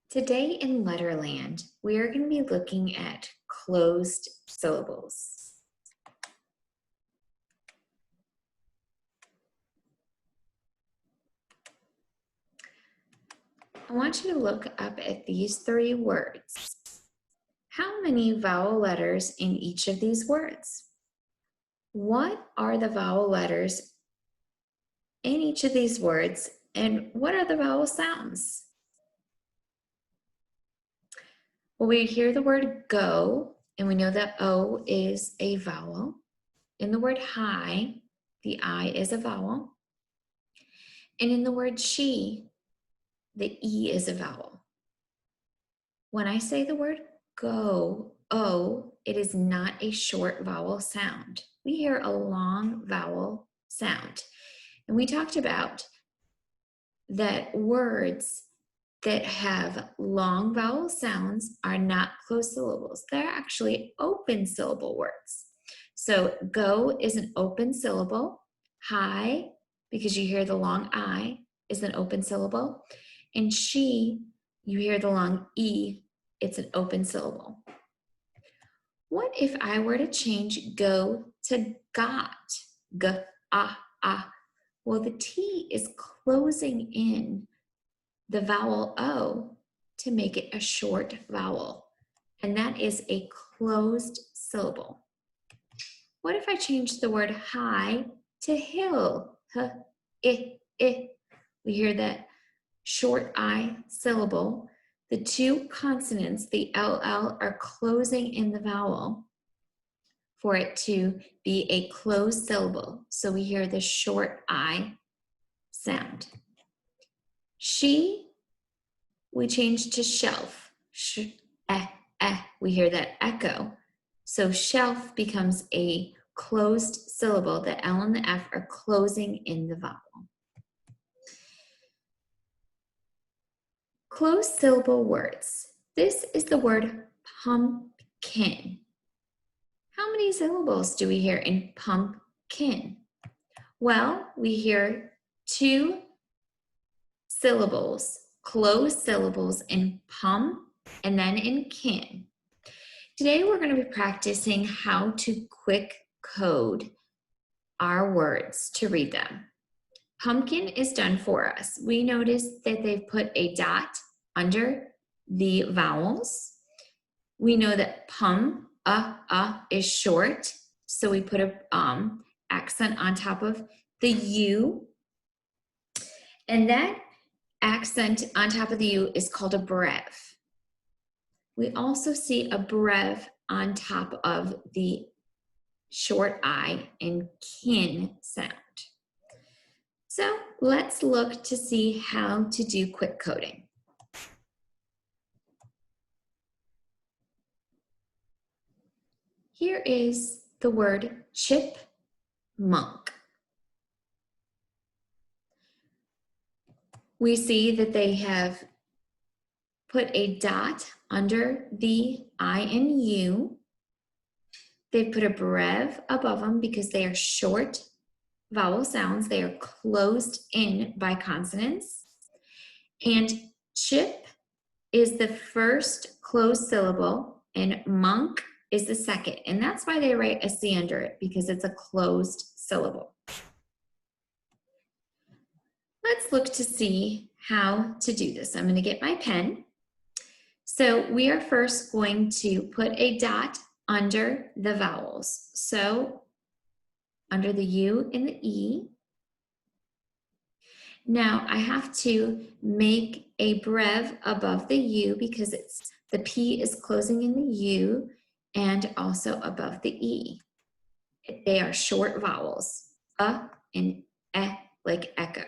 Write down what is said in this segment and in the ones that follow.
Today in Letterland, we are going to be looking at closed syllables. I want you to look up at these three words. How many vowel letters in each of these words? What are the vowel letters in each of these words, and what are the vowel sounds? Well, we hear the word go, and we know that O is a vowel. In the word high, the I is a vowel. And in the word she, the E is a vowel. When I say the word go, O, it is not a short vowel sound. We hear a long vowel sound. And we talked about that words that have long vowel sounds are not closed syllables. They're actually open syllable words. So go is an open syllable. High, because you hear the long I, is an open syllable. And she, you hear the long E, it's an open syllable. What if I were to change go to got? G, ah. Well, the T is closing in the vowel O to make it a short vowel. And that is a closed syllable. What if I change the word high to hill? H, I. We hear that short I syllable. The two consonants, the LL, are closing in the vowel for it to be a closed syllable. So we hear the short I sound. She, we change to shelf. We hear that echo. So shelf becomes a closed syllable. The L and the F are closing in the vowel. Closed syllable words. This is the word pumpkin. How many syllables do we hear in pumpkin? Well, we hear two syllables, closed syllables in pum and then in kin. Today we're going to be practicing how to quick code our words to read them. Pumpkin is done for us. We notice that they've put a dot under the vowels. We know that pum, is short, so we put a accent on top of the U. And that accent on top of the U is called a brev. We also see a brev on top of the short I in kin sound. So let's look to see how to do quick coding. Here is the word chipmunk. We see that they have put a dot under the I and U. They've put a brev above them because they are short vowel sounds. They are closed in by consonants. And chip is the first closed syllable and monk is the second. And that's why they write a C under it, because it's a closed syllable. Let's look to see how to do this. I'm going to get my pen. So we are first going to put a dot under the vowels. So under the U and the E. Now I have to make a brev above the U because the P is closing in the U and also above the E. They are short vowels, and like echo.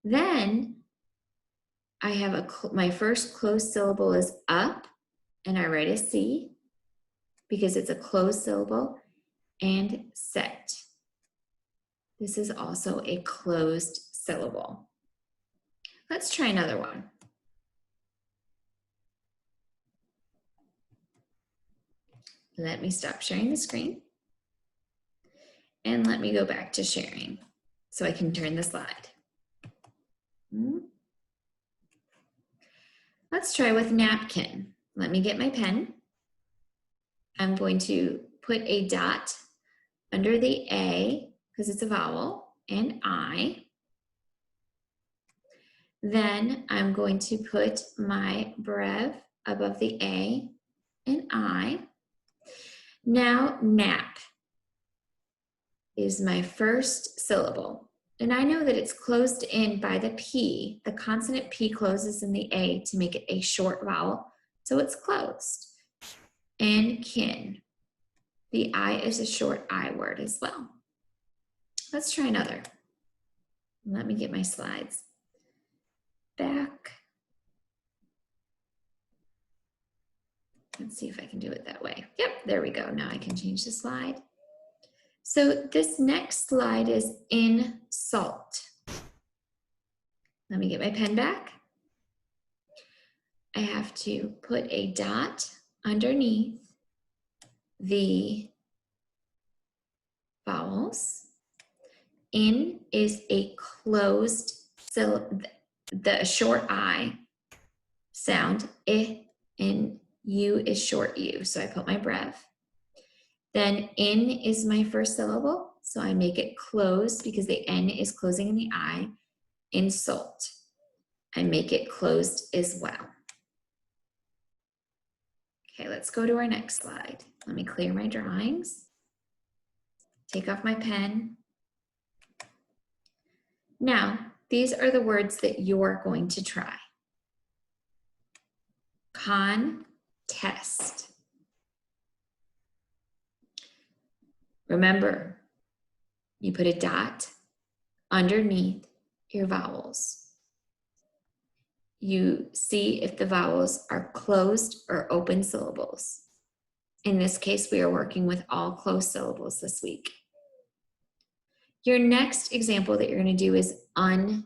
Then I have my first closed syllable is up, and I write a C because it's a closed syllable, and set. This is also a closed syllable. Let's try another one. Let me stop sharing the screen. And let me go back to sharing so I can turn the slide. Let's try with napkin. Let me get my pen. I'm going to put a dot under the A because it's a vowel and I. Then I'm going to put my brev above the A and I. Now nap is my first syllable. And I know that it's closed in by the P. The consonant P closes in the A to make it a short vowel, so it's closed. And kin. The I is a short I word as well. Let's try another. Let me get my slides back. Let's see if I can do it that way. Yep, there we go. Now I can change the slide. So this next slide is insult. Let me get my pen back. I have to put a dot underneath the vowels. In is a closed syllable, the short I sound, I, and U is short U. So I put my brev. Then in is my first syllable. So I make it closed because the N is closing in the I. Insult. I make it closed as well. Okay, let's go to our next slide. Let me clear my drawings. Take off my pen. Now, these are the words that you're going to try. Contest. Remember, you put a dot underneath your vowels. You see if the vowels are closed or open syllables. In this case, we are working with all closed syllables this week. Your next example that you're going to do is until.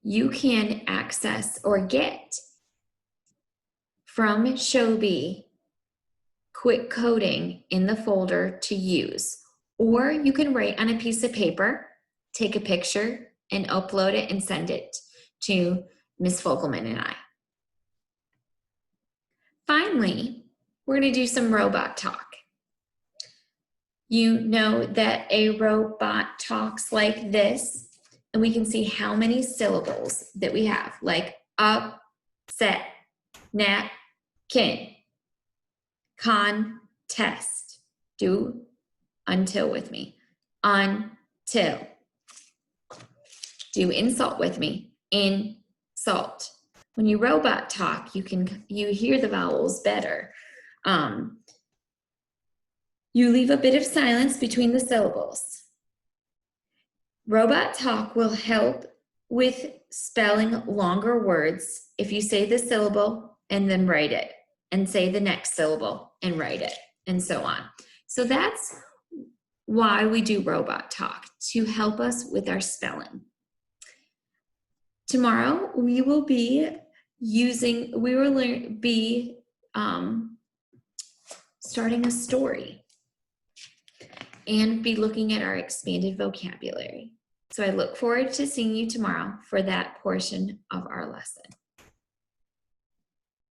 You can access or get from Shobi quick coding in the folder to use, or you can write on a piece of paper, take a picture, and upload it and send it to Ms. Fogelman and I. Finally, we're going to do some robot talk. You know that a robot talks like this, and we can see how many syllables that we have, like up, set, nap, kin, contest. Do until with me. Until. Do insult with me. Insult. When you robot talk, you hear the vowels better. You leave a bit of silence between the syllables. Robot talk will help with spelling longer words if you say the syllable and then write it, and say the next syllable and write it, and so on. So that's why we do robot talk, to help us with our spelling. Tomorrow we will be starting a story and be looking at our expanded vocabulary. So I look forward to seeing you tomorrow for that portion of our lesson.